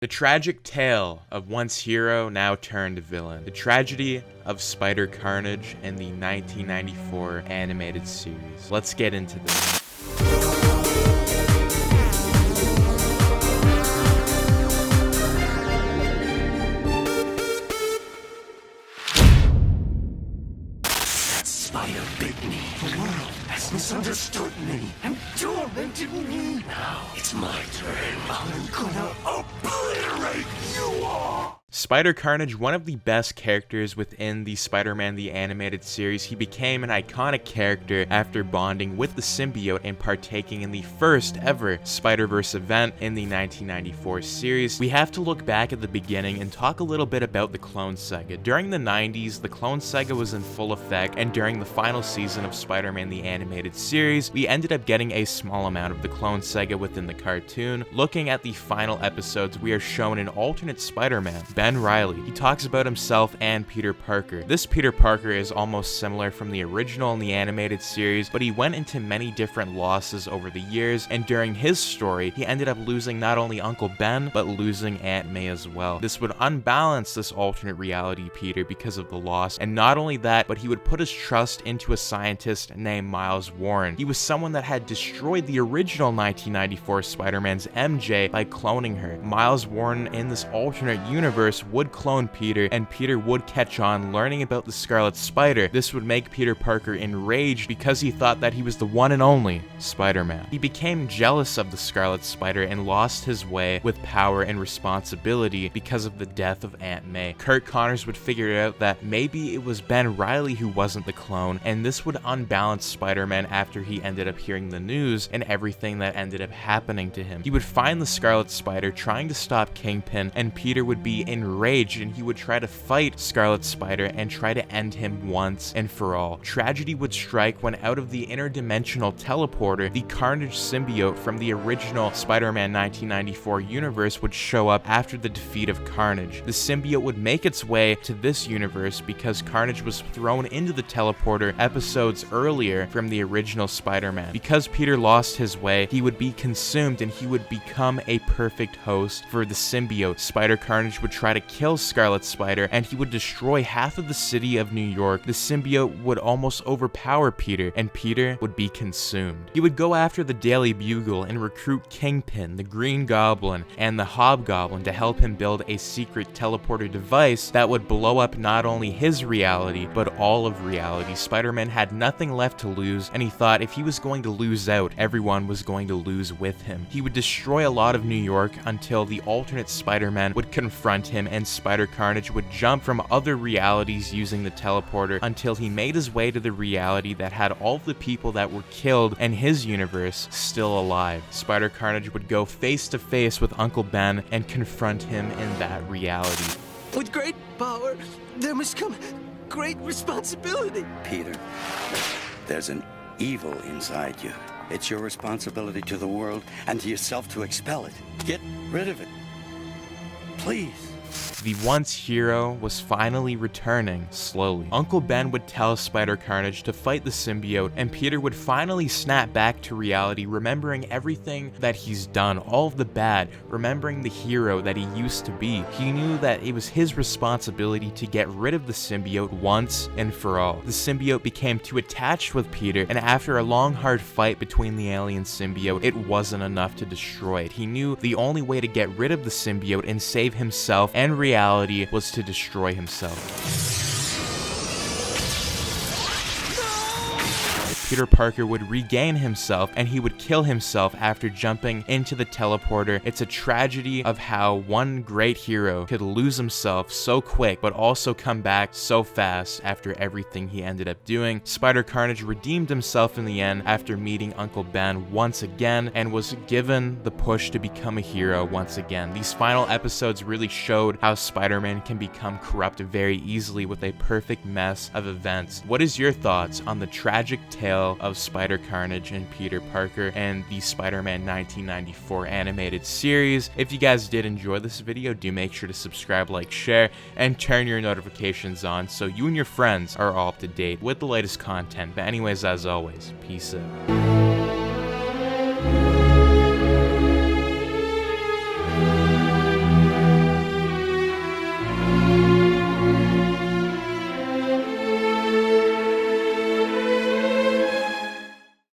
The tragic tale of once hero, now turned villain. The tragedy of Spider-Carnage in the 1994 animated series. Let's get into this. Spider bit me. The world has misunderstood me and tormented me. Now it's my turn. I'm gonna obliterate you all. Spider-Carnage, one of the best characters within the Spider-Man the Animated Series, he became an iconic character after bonding with the symbiote and partaking in the first ever Spider-Verse event in the 1994 series. We have to look back at the beginning and talk a little bit about the Clone Saga. During the 90s, the Clone Saga was in full effect, and during the final season of Spider-Man the Animated Series, we ended up getting a small amount of the Clone Saga within the cartoon. Looking at the final episodes, we are shown an alternate Spider-Man, Ben Reilly. He talks about himself and Peter Parker. This Peter Parker is almost similar from the original and the animated series, but he went into many different losses over the years, and during his story, he ended up losing not only Uncle Ben, but losing Aunt May as well. This would unbalance this alternate reality Peter because of the loss, and not only that, but he would put his trust into a scientist named Miles Warren. He was someone that had destroyed the original 1994 Spider-Man's MJ by cloning her. Miles Warren in this alternate universe would clone Peter, and Peter would catch on learning about the Scarlet Spider. This would make Peter Parker enraged because he thought that he was the one and only Spider-Man. He became jealous of the Scarlet Spider and lost his way with power and responsibility because of the death of Aunt May. Kurt Connors would figure out that maybe it was Ben Reilly who wasn't the clone, and this would unbalance Spider-Man after he ended up hearing the news and everything that ended up happening to him. He would find the Scarlet Spider trying to stop Kingpin, and Peter would be enraged and he would try to fight Scarlet Spider and try to end him once and for all. Tragedy would strike when out of the interdimensional teleporter, the Carnage symbiote from the original Spider-Man 1994 universe would show up after the defeat of Carnage. The symbiote would make its way to this universe because Carnage was thrown into the teleporter episodes earlier from the original Spider-Man. Because Peter lost his way, he would be consumed and he would become a perfect host for the symbiote. Spider-Carnage would try to kill Scarlet Spider, and he would destroy half of the city of New York. The symbiote would almost overpower Peter, and Peter would be consumed. He would go after the Daily Bugle and recruit Kingpin, the Green Goblin, and the Hobgoblin to help him build a secret teleporter device that would blow up not only his reality, but all of reality. Spider-Man had nothing left to lose, and he thought if he was going to lose out, everyone was going to lose with him. He would destroy a lot of New York until the alternate Spider-Man would confront him, and Spider-Carnage would jump from other realities using the teleporter until he made his way to the reality that had all of the people that were killed in his universe still alive. Spider-Carnage would go face to face with Uncle Ben and confront him in that reality. With great power, there must come great responsibility. Peter, there's an evil inside you. It's your responsibility to the world and to yourself to expel it. Get rid of it. Please. The once hero was finally returning, slowly. Uncle Ben would tell Spider-Carnage to fight the symbiote, and Peter would finally snap back to reality, remembering everything that he's done, all of the bad, remembering the hero that he used to be. He knew that it was his responsibility to get rid of the symbiote once and for all. The symbiote became too attached with Peter, and after a long, hard fight between the alien symbiote, it wasn't enough to destroy it. He knew the only way to get rid of the symbiote and save himself and reality was to destroy himself. Peter Parker would regain himself, and he would kill himself after jumping into the teleporter. It's a tragedy of how one great hero could lose himself so quick, but also come back so fast after everything he ended up doing. Spider-Carnage redeemed himself in the end after meeting Uncle Ben once again, and was given the push to become a hero once again. These final episodes really showed how Spider-Man can become corrupt very easily with a perfect mess of events. What is your thoughts on the tragic tale of Spider-Carnage and Peter Parker and the Spider-Man 1994 animated series? If you guys did enjoy this video, do make sure to subscribe, like, share, and turn your notifications on so you and your friends are all up to date with the latest content. But anyways, as always, peace out.